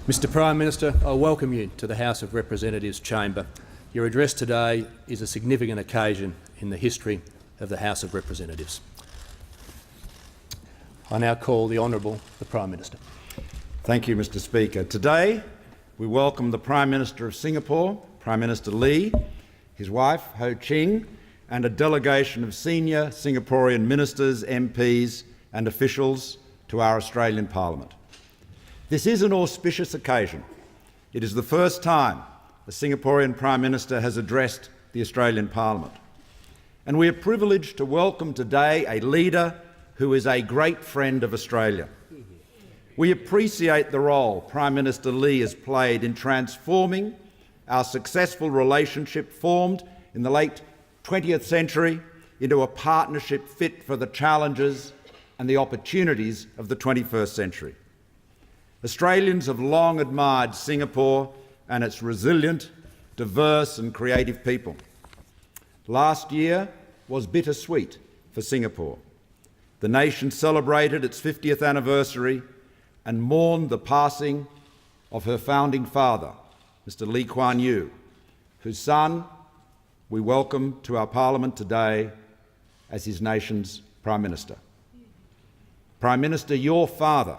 Mr Prime Minister, I welcome you to the House of Representatives chamber. Your address today is a significant occasion in the history of the House of Representatives. I now call the Honourable the Prime Minister. Thank you, Mr Speaker. Today we welcome the Prime Minister of Singapore, Prime Minister Lee, his wife Ho Ching, and a delegation of senior Singaporean ministers, MPs and officials to our Australian Parliament. This is an auspicious occasion. It is the first time a Singaporean Prime Minister has addressed the Australian Parliament. And we are privileged to welcome today a leader who is a great friend of Australia. We appreciate the role Prime Minister Lee has played in transforming our successful relationship formed in the late 20th century into a partnership fit for the challenges and the opportunities of the 21st century. Australians have long admired Singapore and its resilient, diverse and creative people. Last year was bittersweet for Singapore. The nation celebrated its 50th anniversary and mourned the passing of her founding father, Mr Lee Kuan Yew, whose son we welcome to our Parliament today as his nation's Prime Minister. Prime Minister, your father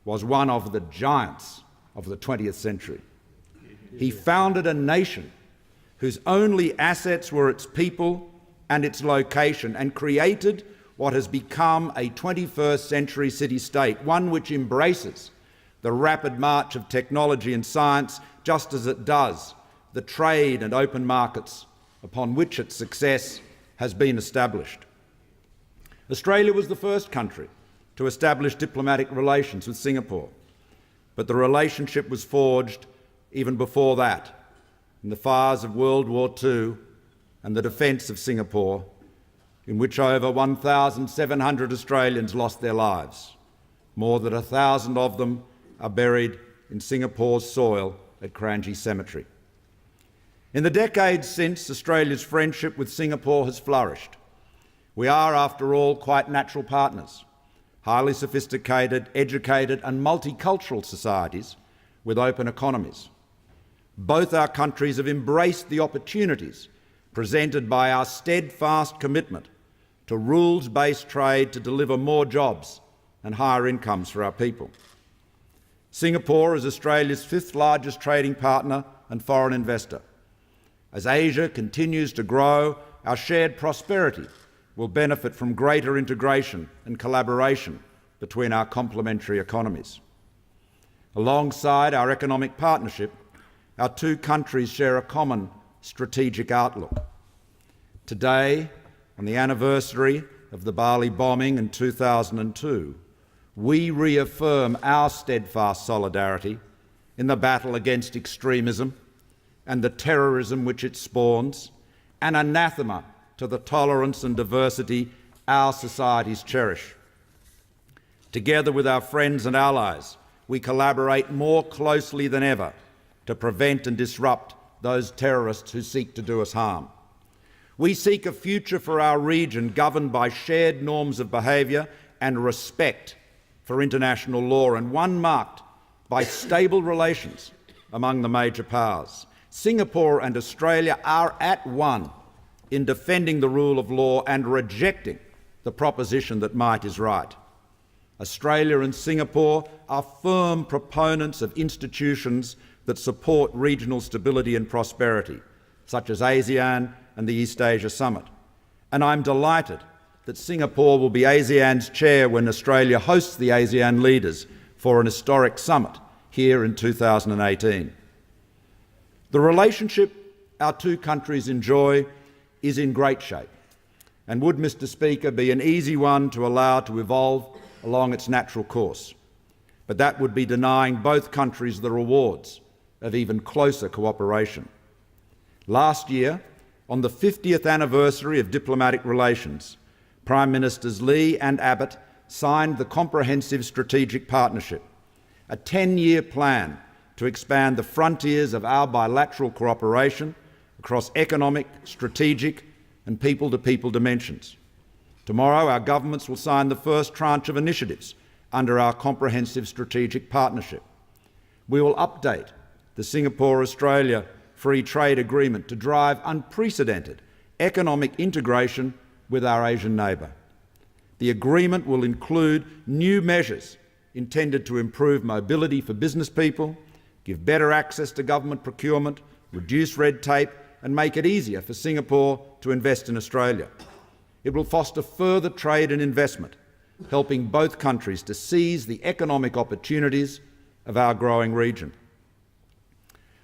was one of the giants of the 20th century. He founded a nation whose only assets were its people and its location, and created what has become a 21st century city-state, one which embraces the rapid march of technology and science, just as it does the trade and open markets upon which its success has been established. Australia was the first country to establish diplomatic relations with Singapore, but the relationship was forged even before that, in the fires of World War II and the defence of Singapore, in which over 1,700 Australians lost their lives. More than 1,000 of them are buried in Singapore's soil at Kranji Cemetery. In the decades since, Australia's friendship with Singapore has flourished. We are, after all, quite natural partners, highly sophisticated, educated and multicultural societies with open economies. Both our countries have embraced the opportunities presented by our steadfast commitment to rules-based trade to deliver more jobs and higher incomes for our people. Singapore is Australia's 5th largest trading partner and foreign investor. As Asia continues to grow, our shared prosperity will benefit from greater integration and collaboration between our complementary economies. Alongside our economic partnership, our two countries share a common strategic outlook. Today, on the anniversary of the Bali bombing in 2002, we reaffirm our steadfast solidarity in the battle against extremism and the terrorism which it spawns, and anathema to the tolerance and diversity our societies cherish. Together with our friends and allies, we collaborate more closely than ever to prevent and disrupt those terrorists who seek to do us harm. We seek a future for our region governed by shared norms of behaviour and respect for international law, and one marked by stable relations among the major powers. Singapore and Australia are at one in defending the rule of law and rejecting the proposition that might is right. Australia and Singapore are firm proponents of institutions that support regional stability and prosperity, such as ASEAN and the East Asia Summit. And I'm delighted that Singapore will be ASEAN's chair when Australia hosts the ASEAN leaders for an historic summit here in 2018. The relationship our two countries enjoy is in great shape and would, Mr Speaker, be an easy one to allow to evolve along its natural course. But that would be denying both countries the rewards of even closer cooperation. Last year, on the 50th anniversary of diplomatic relations, Prime Ministers Lee and Abbott signed the Comprehensive Strategic Partnership, a 10-year plan to expand the frontiers of our bilateral cooperation across economic, strategic and people-to-people dimensions. Tomorrow, our governments will sign the first tranche of initiatives under our Comprehensive Strategic Partnership. We will update the Singapore-Australia Free Trade Agreement to drive unprecedented economic integration with our Asian neighbour. The agreement will include new measures intended to improve mobility for business people, give better access to government procurement, reduce red tape and make it easier for Singapore to invest in Australia. It will foster further trade and investment, helping both countries to seize the economic opportunities of our growing region.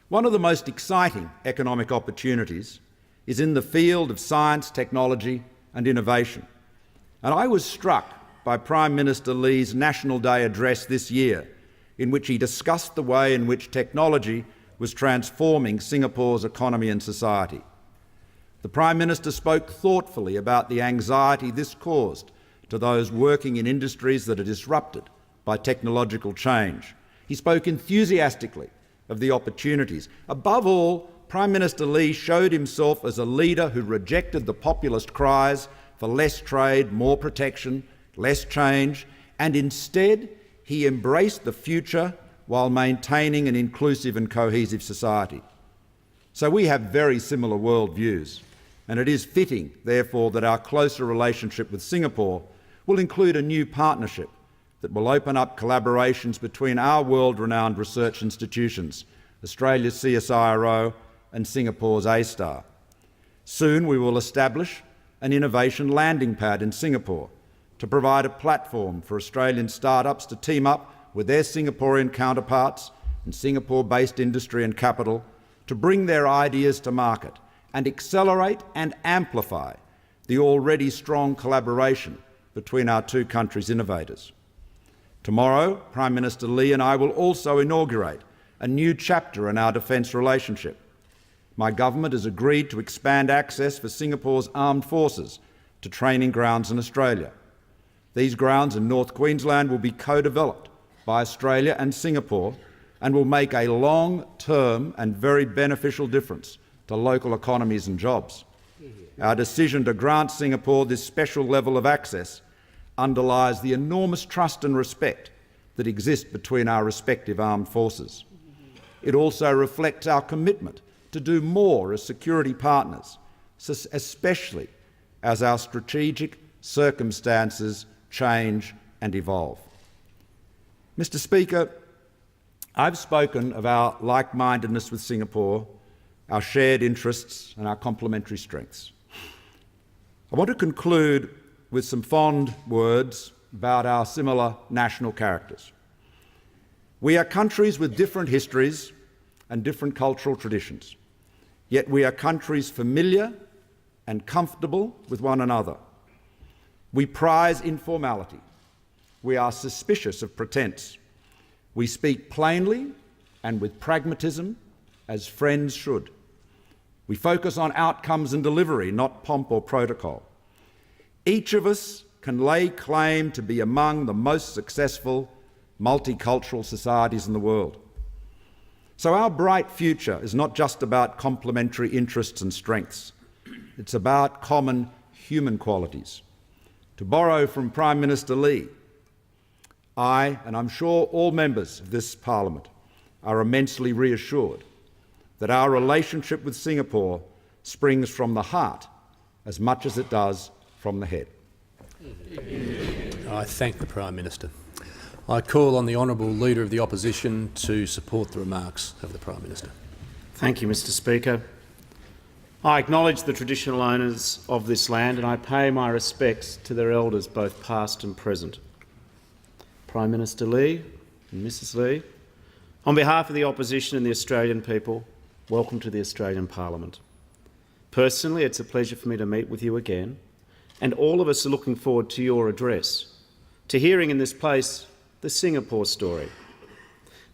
One of the most exciting economic opportunities is in the field of science, technology and innovation. And I was struck by Prime Minister Lee's National Day address this year, in which he discussed the way in which technology was transforming Singapore's economy and society. The Prime Minister spoke thoughtfully about the anxiety this caused to those working in industries that are disrupted by technological change. He spoke enthusiastically of the opportunities. Above all, Prime Minister Lee showed himself as a leader who rejected the populist cries for less trade, more protection, less change, and instead he embraced the future while maintaining an inclusive and cohesive society. So we have very similar worldviews, and it is fitting, therefore, that our closer relationship with Singapore will include a new partnership that will open up collaborations between our world-renowned research institutions, Australia's CSIRO and Singapore's A*STAR. Soon we will establish an innovation landing pad in Singapore to provide a platform for Australian startups to team up with their Singaporean counterparts and Singapore-based industry and capital to bring their ideas to market and accelerate and amplify the already strong collaboration between our two countries' innovators. Tomorrow, Prime Minister Lee and I will also inaugurate a new chapter in our defence relationship. My government has agreed to expand access for Singapore's armed forces to training grounds in Australia. These grounds in North Queensland will be co-developed by Australia and Singapore and will make a long-term and very beneficial difference to local economies and jobs. Our decision to grant Singapore this special level of access underlies the enormous trust and respect that exist between our respective armed forces. It also reflects our commitment to do more as security partners, especially as our strategic circumstances change and evolve. Mr. Speaker, I've spoken of our like-mindedness with Singapore, our shared interests and our complementary strengths. I want to conclude with some fond words about our similar national characters. We are countries with different histories and different cultural traditions, yet we are countries familiar and comfortable with one another. We prize informality. We are suspicious of pretense. We speak plainly and with pragmatism, as friends should. We focus on outcomes and delivery, not pomp or protocol. Each of us can lay claim to be among the most successful multicultural societies in the world. So our bright future is not just about complementary interests and strengths. It's about common human qualities. To borrow from Prime Minister Lee, I, and I'm sure all members of this Parliament, are immensely reassured that our relationship with Singapore springs from the heart as much as it does from the head. I thank the Prime Minister. I call on the Honourable Leader of the Opposition to support the remarks of the Prime Minister. Thank you, Mr. Speaker. I acknowledge the traditional owners of this land and I pay my respects to their elders, both past and present. Prime Minister Lee and Mrs. Lee, on behalf of the Opposition and the Australian people, welcome to the Australian Parliament. Personally, it's a pleasure for me to meet with you again, and all of us are looking forward to your address, to hearing in this place the Singapore story,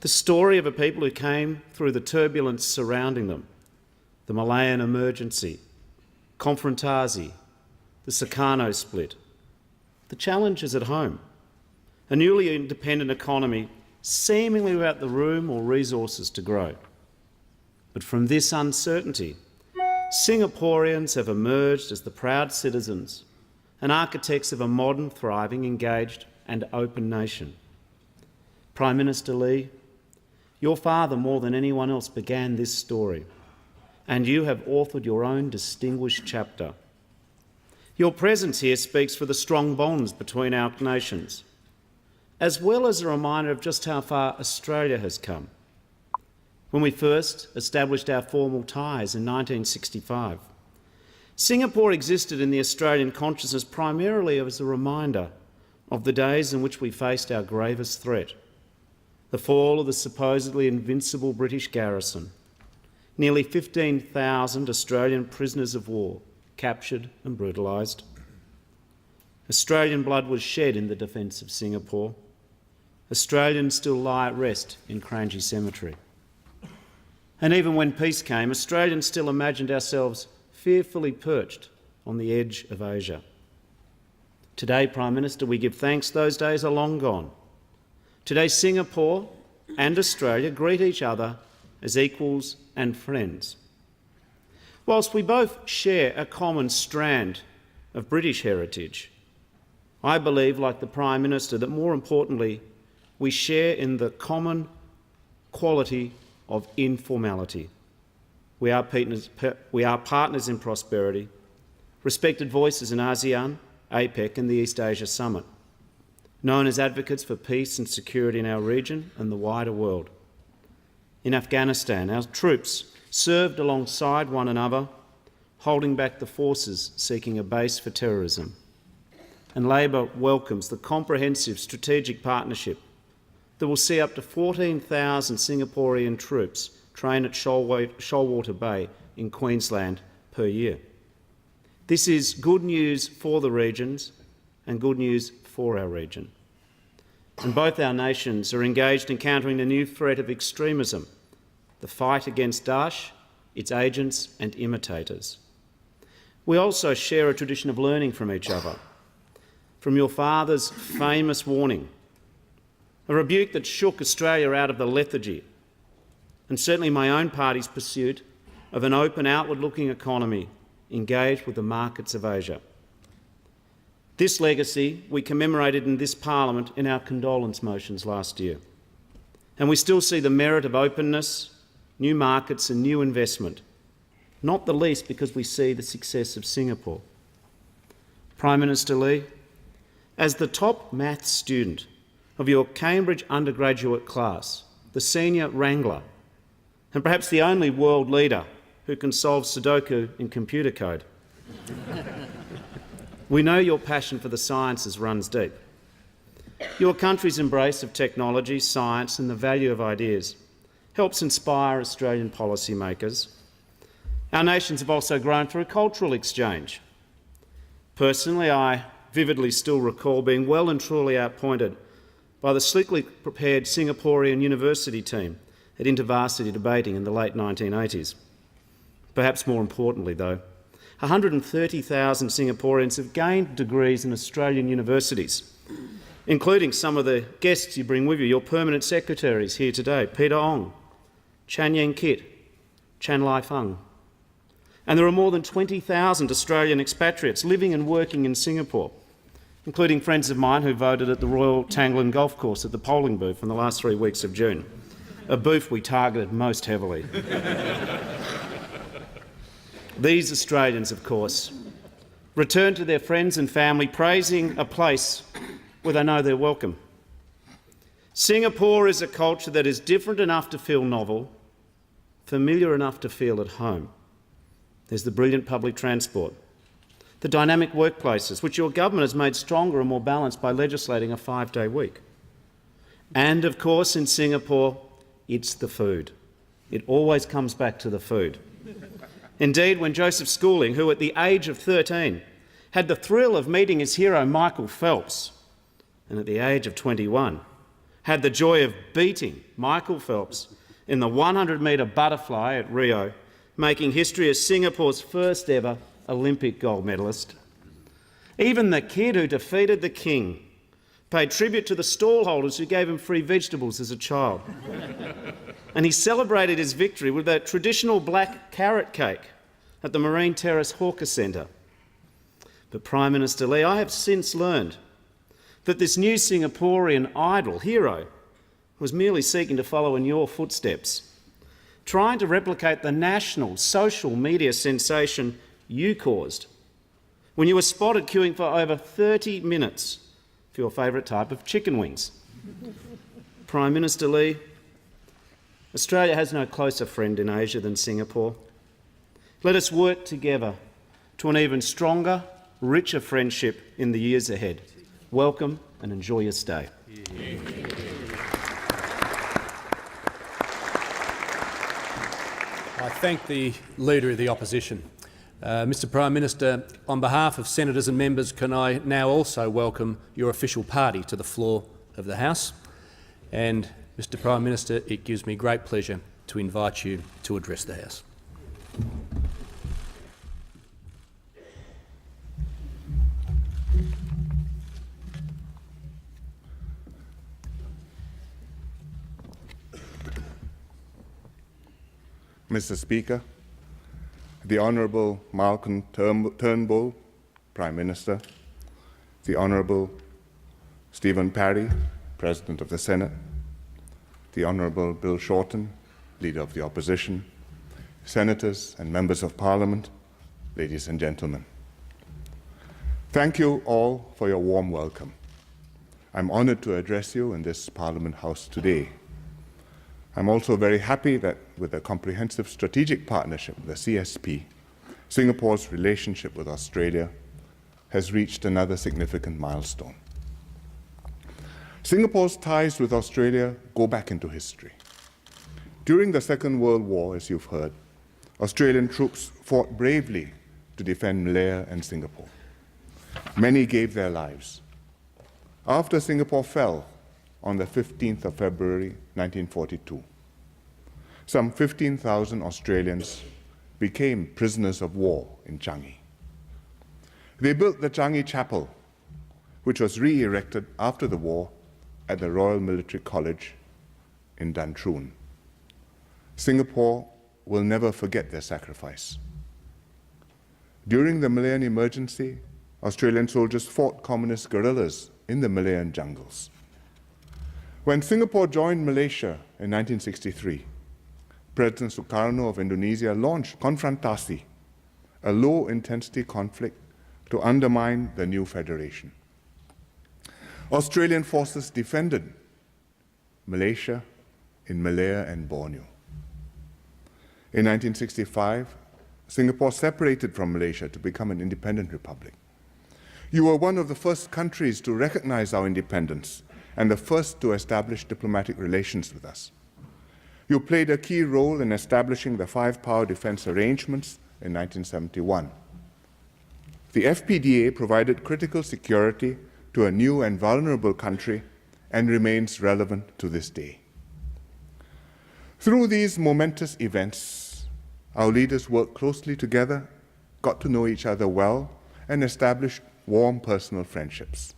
the story of a people who came through the turbulence surrounding them, the Malayan emergency, Konfrontasi, the Sukarno split, the challenges at home, a newly independent economy seemingly without the room or resources to grow. But from this uncertainty, Singaporeans have emerged as the proud citizens and architects of a modern, thriving, engaged and open nation. Prime Minister Lee, Your father, more than anyone else, began this story, and you have authored your own distinguished chapter. Your presence here speaks for the strong bonds between our nations, as well as a reminder of just how far Australia has come. When we first established our formal ties in 1965, Singapore existed in the Australian consciousness primarily as a reminder of the days in which we faced our gravest threat: the fall of the supposedly invincible British garrison, nearly 15,000 Australian prisoners of war captured and brutalised. Australian blood was shed in the defence of Singapore. Australians still lie at rest in Kranji Cemetery. And even when peace came, Australians still imagined ourselves fearfully perched on the edge of Asia. Today, Prime Minister, we give thanks those days are long gone. Today, Singapore and Australia greet each other as equals and friends. Whilst we both share a common strand of British heritage, I believe, like the Prime Minister, that more importantly, we share in the common quality of informality. We are partners in prosperity, respected voices in ASEAN, APEC and the East Asia Summit, known as advocates for peace and security in our region and the wider world. In Afghanistan, our troops served alongside one another, holding back the forces seeking a base for terrorism. And Labor welcomes the comprehensive strategic partnership that will see up to 14,000 Singaporean troops train at Shoalwater Bay in Queensland per year. This is good news for the regions and good news for our region. And both our nations are engaged in countering the new threat of extremism, the fight against Daesh, its agents and imitators. We also share a tradition of learning from each other. From your father's famous warning, a rebuke that shook Australia out of the lethargy, and certainly my own party's pursuit of an open, outward-looking economy engaged with the markets of Asia. This legacy we commemorated in this Parliament in our condolence motions last year. And we still see the merit of openness, new markets and new investment, not the least because we see the success of Singapore. Prime Minister Lee, as the top maths student of your Cambridge undergraduate class, the senior wrangler, and perhaps the only world leader who can solve Sudoku in computer code, we know your passion for the sciences runs deep. Your country's embrace of technology, science and the value of ideas helps inspire Australian policymakers. Our nations have also grown through cultural exchange. Personally, I vividly still recall being well and truly outpointed by the slickly prepared Singaporean university team at InterVarsity debating in the late 1980s. Perhaps more importantly, though, 130,000 Singaporeans have gained degrees in Australian universities, including some of the guests you bring with you, your permanent secretaries here today, Peter Ong, Chan Yen Kit, Chan Lai Fung. And there are more than 20,000 Australian expatriates living and working in Singapore, including friends of mine who voted at the Royal Tanglin Golf Course at the polling booth in the last 3 weeks of June, a booth we targeted most heavily. These Australians, of course, return to their friends and family praising a place where they know they're welcome. Singapore is a culture that is different enough to feel novel, familiar enough to feel at home. There's the brilliant public transport, the dynamic workplaces, which your government has made stronger and more balanced by legislating a 5-day week. And, of course, in Singapore, it's the food. It always comes back to the food. Indeed, when Joseph Schooling, who at the age of 13 had the thrill of meeting his hero Michael Phelps, and at the age of 21 had the joy of beating Michael Phelps in the 100-metre butterfly at Rio, making history as Singapore's first ever Olympic gold medalist. Even the kid who defeated the king paid tribute to the stallholders who gave him free vegetables as a child. And he celebrated his victory with a traditional black carrot cake at the Marine Terrace Hawker Centre. But Prime Minister Lee, I have since learned that this new Singaporean idol, hero, was merely seeking to follow in your footsteps, trying to replicate the national social media sensation you caused when you were spotted queuing for over 30 minutes for your favourite type of chicken wings. Prime Minister Lee, Australia has no closer friend in Asia than Singapore. Let us work together to an even stronger, richer friendship in the years ahead. Welcome and enjoy your stay. I thank the Leader of the Opposition. Mr Prime Minister, on behalf of senators and members, can I now also welcome your official party to the floor of the House? And, Mr Prime Minister, it gives me great pleasure to invite you to address the House. Mr. Speaker, the Honourable Malcolm Turnbull, Prime Minister, the Honourable Stephen Parry, President of the Senate, the Honourable Bill Shorten, Leader of the Opposition, Senators and Members of Parliament, ladies and gentlemen. Thank you all for your warm welcome. I'm honoured to address you in this Parliament House today. I'm also very happy that with a comprehensive strategic partnership, the CSP, Singapore's relationship with Australia has reached another significant milestone. Singapore's ties with Australia go back into history. During the Second World War, as you've heard, Australian troops fought bravely to defend Malaya and Singapore. Many gave their lives. After Singapore fell on the 15th of February 1942, some 15,000 Australians became prisoners of war in Changi. They built the Changi Chapel, which was re-erected after the war at the Royal Military College in Duntroon. Singapore will never forget their sacrifice. During the Malayan emergency, Australian soldiers fought communist guerrillas in the Malayan jungles. When Singapore joined Malaysia in 1963, President Sukarno of Indonesia launched Konfrontasi, a low-intensity conflict to undermine the new federation. Australian forces defended Malaysia in Malaya and Borneo. In 1965, Singapore separated from Malaysia to become an independent republic. You were one of the first countries to recognize our independence and the first to establish diplomatic relations with us. You played a key role in establishing the Five-Power Defence Arrangements in 1971. The FPDA provided critical security to a new and vulnerable country and remains relevant to this day. Through these momentous events, our leaders worked closely together, got to know each other well, and established warm personal friendships.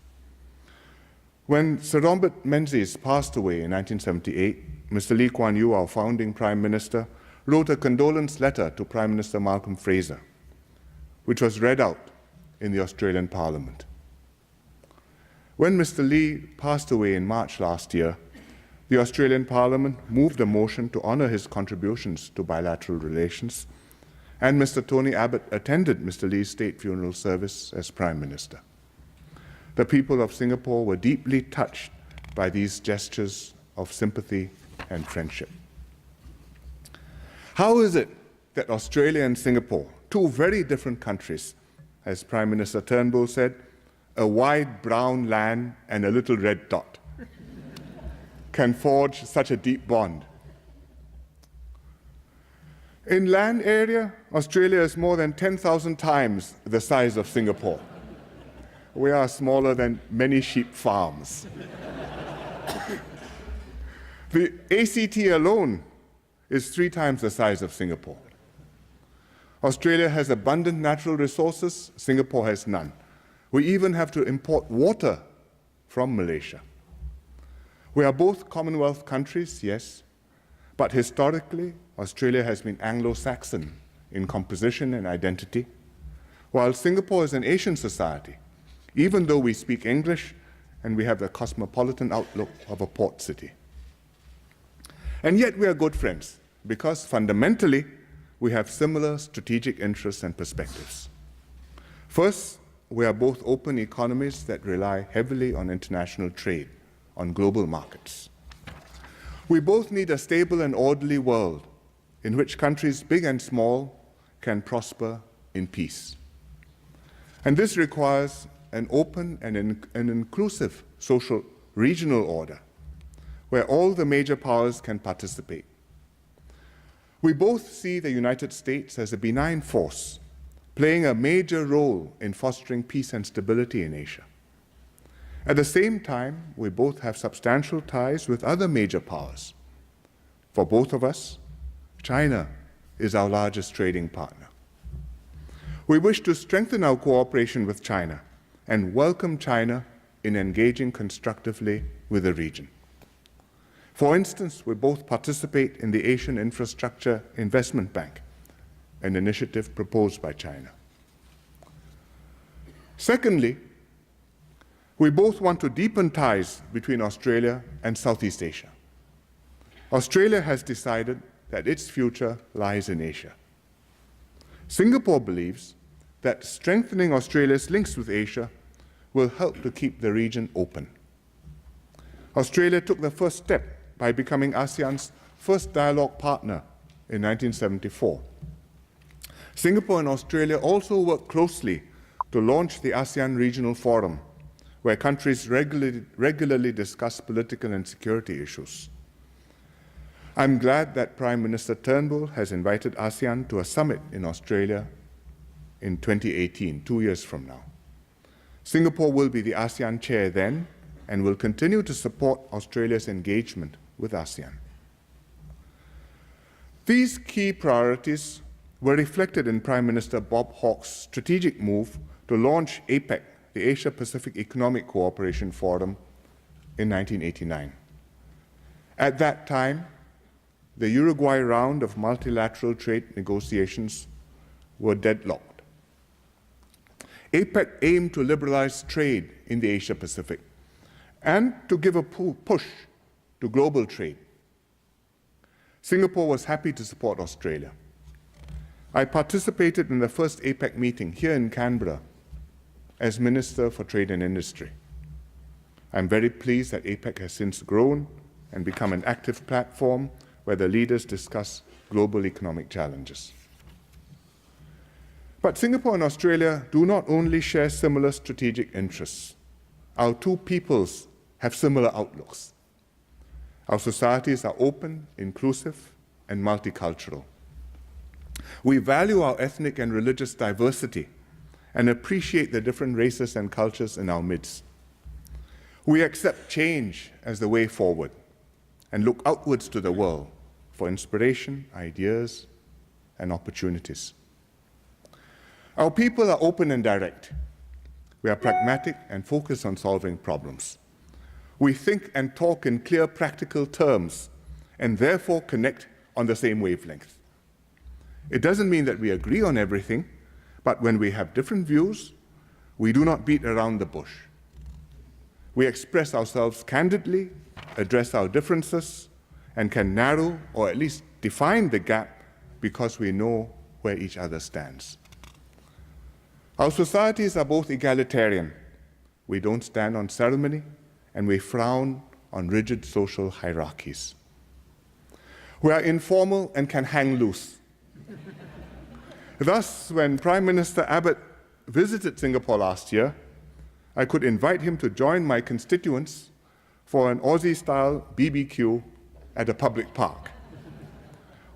When Sir Robert Menzies passed away in 1978, Mr. Lee Kuan Yew, our founding Prime Minister, wrote a condolence letter to Prime Minister Malcolm Fraser, which was read out in the Australian Parliament. When Mr. Lee passed away in March last year, the Australian Parliament moved a motion to honour his contributions to bilateral relations, and Mr. Tony Abbott attended Mr. Lee's state funeral service as Prime Minister. The people of Singapore were deeply touched by these gestures of sympathy and friendship. How is it that Australia and Singapore, two very different countries, as Prime Minister Turnbull said, a wide brown land and a little red dot, can forge such a deep bond? In land area, Australia is more than 10,000 times the size of Singapore. We are smaller than many sheep farms. The ACT alone is 3 times the size of Singapore. Australia has abundant natural resources, Singapore has none. We even have to import water from Malaysia. We are both Commonwealth countries, yes, but historically, Australia has been Anglo-Saxon in composition and identity, while Singapore is an Asian society, even though we speak English and we have the cosmopolitan outlook of a port city. And yet we are good friends because fundamentally we have similar strategic interests and perspectives. First, we are both open economies that rely heavily on international trade, on global markets. We both need a stable and orderly world in which countries big and small can prosper in peace. And this requires an open and an inclusive social regional order where all the major powers can participate. We both see the United States as a benign force, playing a major role in fostering peace and stability in Asia. At the same time, we both have substantial ties with other major powers. For both of us, China is our largest trading partner. We wish to strengthen our cooperation with China and welcome China in engaging constructively with the region. For instance, we both participate in the Asian Infrastructure Investment Bank, an initiative proposed by China. Secondly, we both want to deepen ties between Australia and Southeast Asia. Australia has decided that its future lies in Asia. Singapore believes that strengthening Australia's links with Asia will help to keep the region open. Australia took the first step by becoming ASEAN's first dialogue partner in 1974. Singapore and Australia also work closely to launch the ASEAN Regional Forum, where countries regularly discuss political and security issues. I'm glad that Prime Minister Turnbull has invited ASEAN to a summit in Australia in 2018, 2 years from now. Singapore will be the ASEAN chair then and will continue to support Australia's engagement with ASEAN. These key priorities were reflected in Prime Minister Bob Hawke's strategic move to launch APEC, the Asia-Pacific Economic Cooperation Forum, in 1989. At that time, the Uruguay round of multilateral trade negotiations were deadlocked. APEC aimed to liberalize trade in the Asia-Pacific and to give a push to global trade. Singapore was happy to support Australia. I participated in the first APEC meeting here in Canberra as Minister for Trade and Industry. I'm very pleased that APEC has since grown and become an active platform where the leaders discuss global economic challenges. But Singapore and Australia do not only share similar strategic interests. Our two peoples have similar outlooks. Our societies are open, inclusive, and multicultural. We value our ethnic and religious diversity and appreciate the different races and cultures in our midst. We accept change as the way forward and look outwards to the world for inspiration, ideas, and opportunities. Our people are open and direct. We are pragmatic and focused on solving problems. We think and talk in clear, practical terms and therefore connect on the same wavelength. It doesn't mean that we agree on everything, but when we have different views, we do not beat around the bush. We express ourselves candidly, address our differences, and can narrow or at least define the gap because we know where each other stands. Our societies are both egalitarian. We don't stand on ceremony, and we frown on rigid social hierarchies. We are informal and can hang loose. Thus, when Prime Minister Abbott visited Singapore last year, I could invite him to join my constituents for an Aussie-style BBQ at a public park,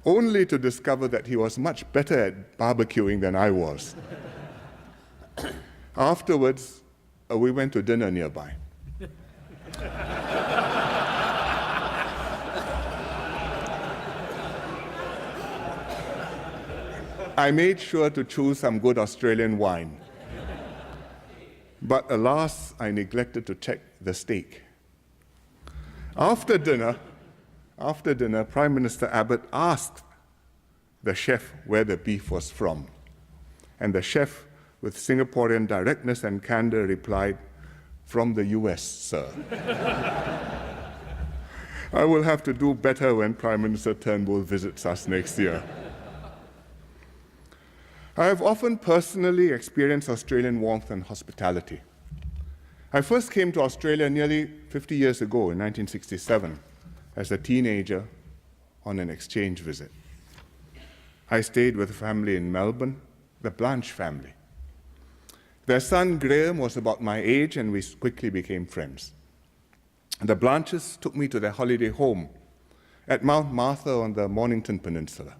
only to discover that he was much better at barbecuing than I was. Afterwards, we went to dinner nearby. I made sure to choose some good Australian wine. But alas, I neglected to check the steak. After dinner, Prime Minister Abbott asked the chef where the beef was from. And the chef, with Singaporean directness and candor, replied, "From the US, sir." I will have to do better when Prime Minister Turnbull visits us next year. I have often personally experienced Australian warmth and hospitality. I first came to Australia nearly 50 years ago in 1967 as a teenager on an exchange visit. I stayed with a family in Melbourne, the Blanche family. Their son Graham was about my age and we quickly became friends. The Blanches took me to their holiday home at Mount Martha on the Mornington Peninsula.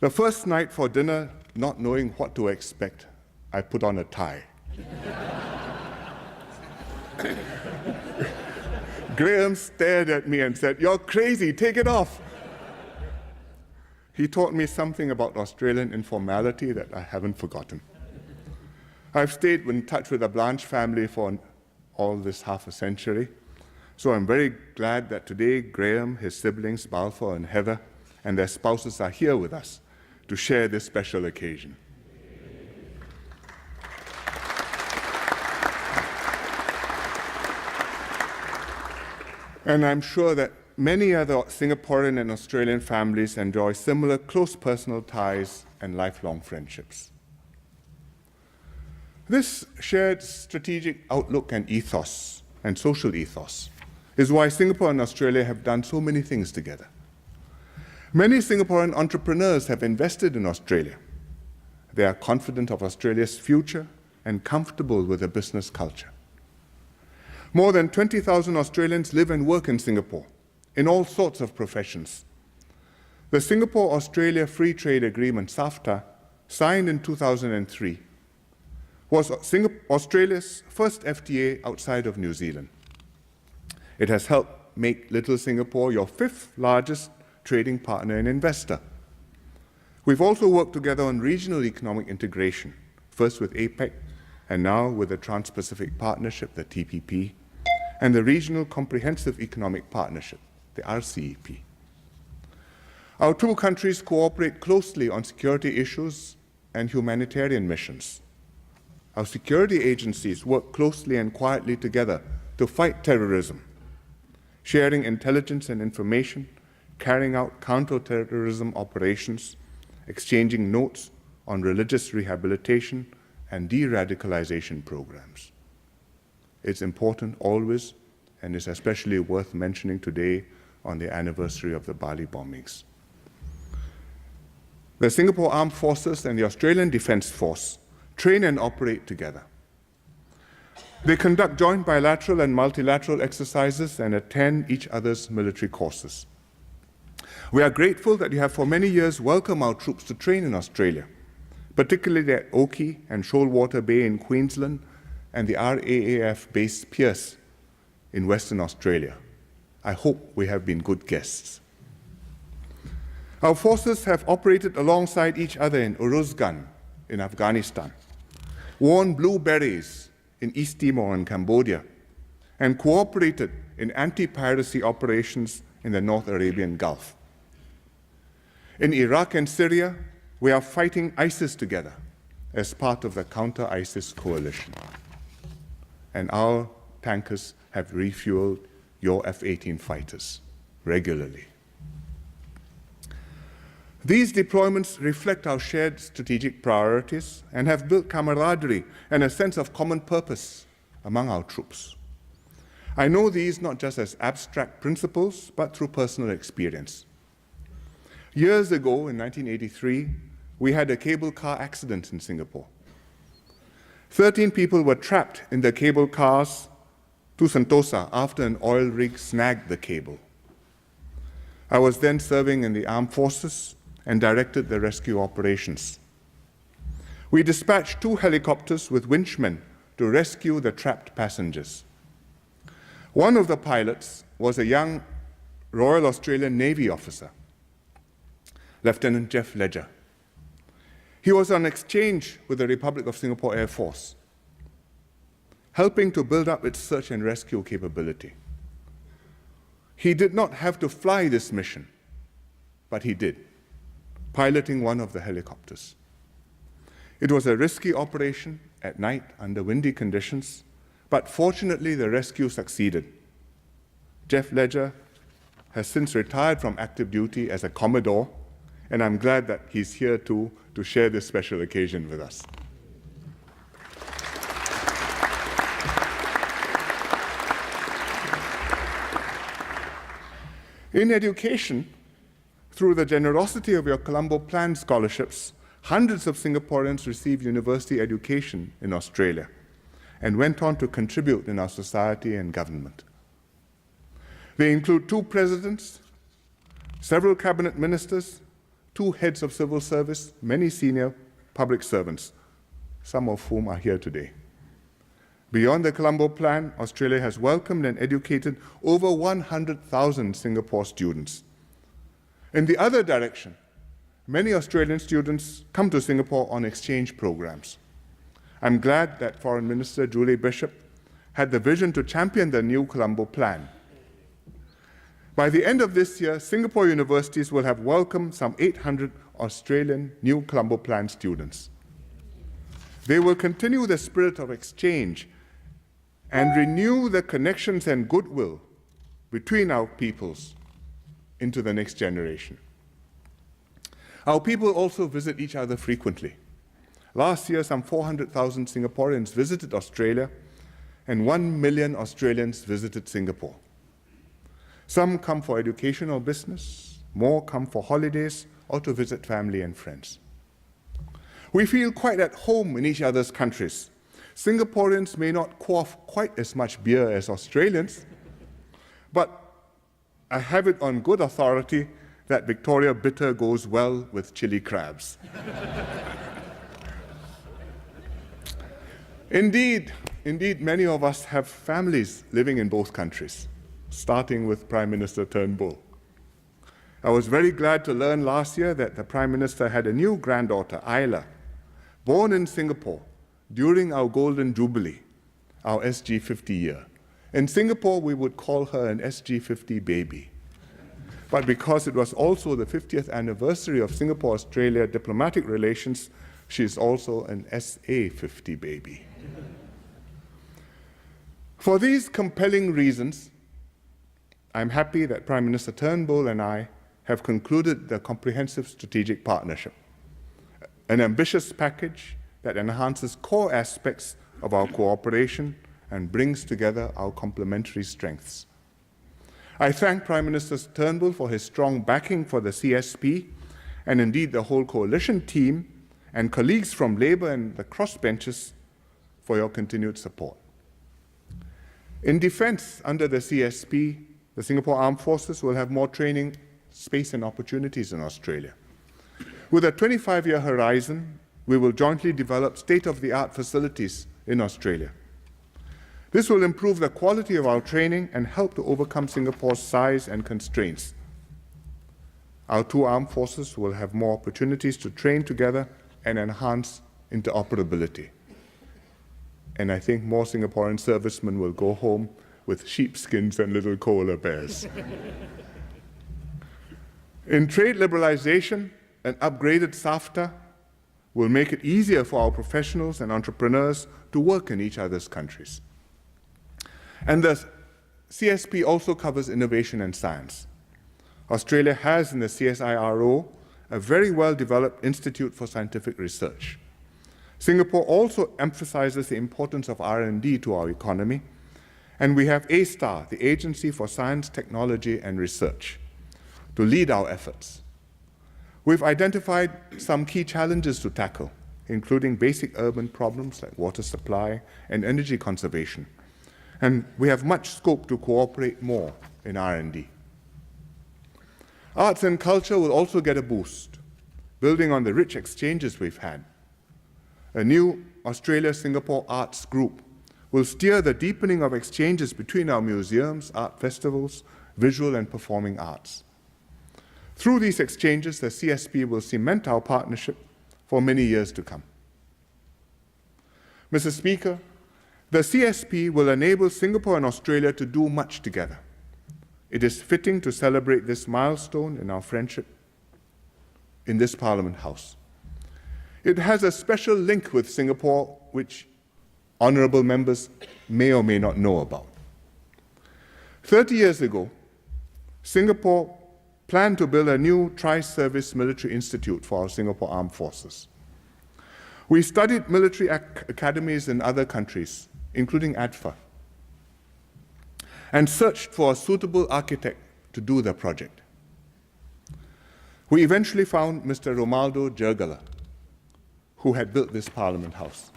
The first night for dinner, not knowing what to expect, I put on a tie. Graham stared at me and said, "You're crazy, take it off." He taught me something about Australian informality that I haven't forgotten. I've stayed in touch with the Blanche family for all this half a century, so I'm very glad that today Graham, his siblings Balfour and Heather, and their spouses are here with us to share this special occasion. And I'm sure that many other Singaporean and Australian families enjoy similar close personal ties and lifelong friendships. This shared strategic outlook and ethos, and social ethos, is why Singapore and Australia have done so many things together. Many Singaporean entrepreneurs have invested in Australia. They are confident of Australia's future and comfortable with the business culture. More than 20,000 Australians live and work in Singapore, in all sorts of professions. The Singapore-Australia Free Trade Agreement, SAFTA, signed in 2003, was Australia's first FTA outside of New Zealand. It has helped make Little Singapore your fifth largest trading partner and investor. We've also worked together on regional economic integration, first with APEC and now with the Trans-Pacific Partnership, the TPP, and the Regional Comprehensive Economic Partnership, the RCEP. Our two countries cooperate closely on security issues and humanitarian missions. Our security agencies work closely and quietly together to fight terrorism, sharing intelligence and information, carrying out counter-terrorism operations, exchanging notes on religious rehabilitation and de-radicalization programs. It's important always, and is especially worth mentioning today on the anniversary of the Bali bombings. The Singapore Armed Forces and the Australian Defence Force train and operate together. They conduct joint bilateral and multilateral exercises and attend each other's military courses. We are grateful that you have for many years welcomed our troops to train in Australia, particularly at Oki and Shoalwater Bay in Queensland and the RAAF base Pearce in Western Australia. I hope we have been good guests. Our forces have operated alongside each other in Uruzgan in Afghanistan, worn blue berets in East Timor and Cambodia, and cooperated in anti-piracy operations in the North Arabian Gulf. In Iraq and Syria, we are fighting ISIS together as part of the counter-ISIS coalition. And our tankers have refueled your F-18 fighters regularly. These deployments reflect our shared strategic priorities and have built camaraderie and a sense of common purpose among our troops. I know these not just as abstract principles, but through personal experience. Years ago, in 1983, we had a cable car accident in Singapore. 13 people were trapped in the cable cars to Sentosa after an oil rig snagged the cable. I was then serving in the armed forces and directed the rescue operations. We dispatched 2 helicopters with winchmen to rescue the trapped passengers. One of the pilots was a young Royal Australian Navy officer, Lieutenant Jeff Ledger. He was on exchange with the Republic of Singapore Air Force, helping to build up its search and rescue capability. He did not have to fly this mission, but he did, piloting one of the helicopters. It was a risky operation at night under windy conditions, but fortunately the rescue succeeded. Jeff Ledger has since retired from active duty as a Commodore, and I'm glad that he's here too to share this special occasion with us. In education, through the generosity of your Colombo Plan scholarships, hundreds of Singaporeans received university education in Australia and went on to contribute in our society and government. They include 2 presidents, several cabinet ministers, 2 heads of civil service, many senior public servants, some of whom are here today. Beyond the Colombo Plan, Australia has welcomed and educated over 100,000 Singapore students. In the other direction, many Australian students come to Singapore on exchange programs. I'm glad that Foreign Minister Julie Bishop had the vision to champion the new Colombo Plan. By the end of this year, Singapore universities will have welcomed some 800 Australian new Colombo Plan students. They will continue the spirit of exchange and renew the connections and goodwill between our peoples into the next generation. Our people also visit each other frequently. Last year, some 400,000 Singaporeans visited Australia, and 1 million Australians visited Singapore. Some come for educational business, more come for holidays or to visit family and friends. We feel quite at home in each other's countries. Singaporeans may not quaff quite as much beer as Australians, but I have it on good authority that Victoria Bitter goes well with chili crabs. Indeed, many of us have families living in both countries, starting with Prime Minister Turnbull. I was very glad to learn last year that the Prime Minister had a new granddaughter, Isla, born in Singapore during our Golden Jubilee, our SG50 year. In Singapore, we would call her an SG50 baby. But because it was also the 50th anniversary of Singapore-Australia diplomatic relations, she is also an SA50 baby. For these compelling reasons, I'm happy that Prime Minister Turnbull and I have concluded the comprehensive strategic partnership, an ambitious package that enhances core aspects of our cooperation and brings together our complementary strengths. I thank Prime Minister Turnbull for his strong backing for the CSP, and indeed the whole coalition team and colleagues from Labour and the crossbenches for your continued support. In defence, under the CSP, the Singapore Armed Forces will have more training, space and opportunities in Australia. With a 25-year horizon, we will jointly develop state-of-the-art facilities in Australia. This will improve the quality of our training and help to overcome Singapore's size and constraints. Our 2 armed forces will have more opportunities to train together and enhance interoperability. And I think more Singaporean servicemen will go home with sheepskins and little koala bears. In trade liberalization, an upgraded SAFTA will make it easier for our professionals and entrepreneurs to work in each other's countries. And the CSP also covers innovation and science. Australia has in the CSIRO a very well-developed Institute for Scientific Research. Singapore also emphasizes the importance of R&D to our economy, and we have A*STAR, the Agency for Science, Technology and Research, to lead our efforts. We've identified some key challenges to tackle, including basic urban problems like water supply and energy conservation. And we have much scope to cooperate more in R&D. Arts and culture will also get a boost, building on the rich exchanges we've had. A new Australia-Singapore Arts Group will steer the deepening of exchanges between our museums, art festivals, visual and performing arts. Through these exchanges, the CSP will cement our partnership for many years to come. Mr. Speaker, the CSP will enable Singapore and Australia to do much together. It is fitting to celebrate this milestone in our friendship in this Parliament House. It has a special link with Singapore, which honourable members may or may not know about. 30 years ago, Singapore planned to build a new tri-service military institute for our Singapore Armed Forces. We studied military academies in other countries, including ADFA, and searched for a suitable architect to do the project. We eventually found Mr. Romaldo Jergala, who had built this Parliament House.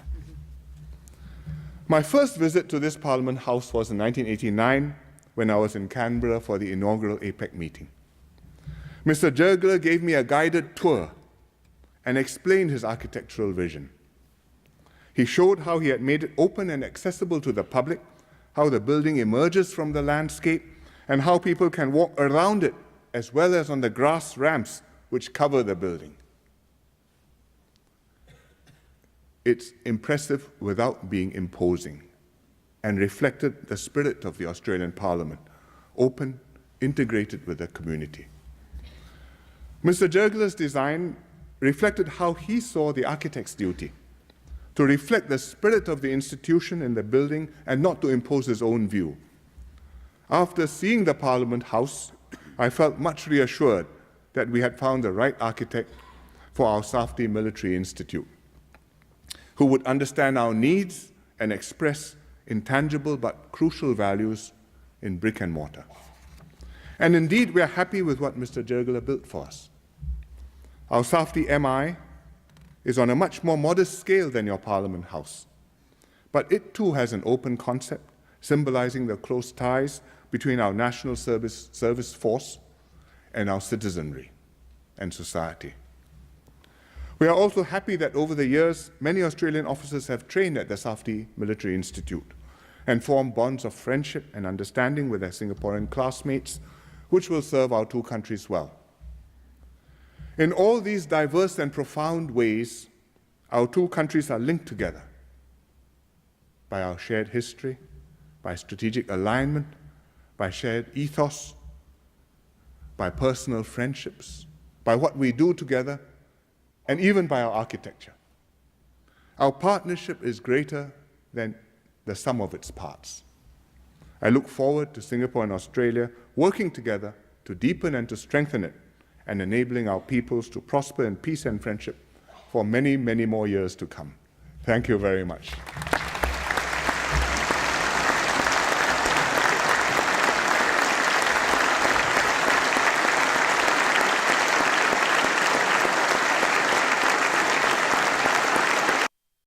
My first visit to this Parliament House was in 1989 when I was in Canberra for the inaugural APEC meeting. Mr. Jergala gave me a guided tour and explained his architectural vision. He showed how he had made it open and accessible to the public, how the building emerges from the landscape, and how people can walk around it as well as on the grass ramps which cover the building. It's impressive without being imposing and reflected the spirit of the Australian Parliament, open, integrated with the community. Mr. Jergala's design reflected how he saw the architect's duty, to reflect the spirit of the institution in the building and not to impose his own view. After seeing the Parliament House, I felt much reassured that we had found the right architect for our Safety Military Institute, who would understand our needs and express intangible but crucial values in brick and mortar. And indeed, we are happy with what Mr. Jergala built for us. Our Safety MI is on a much more modest scale than your Parliament House, but it too has an open concept symbolizing the close ties between our national service force and our citizenry and society. We are also happy that over the years, many Australian officers have trained at the Safety Military Institute and formed bonds of friendship and understanding with their Singaporean classmates, which will serve our two countries well. In all these diverse and profound ways, our two countries are linked together by our shared history, by strategic alignment, by shared ethos, by personal friendships, by what we do together, and even by our architecture. Our partnership is greater than the sum of its parts. I look forward to Singapore and Australia working together to deepen and to strengthen it, and enabling our peoples to prosper in peace and friendship for many, many more years to come. Thank you very much.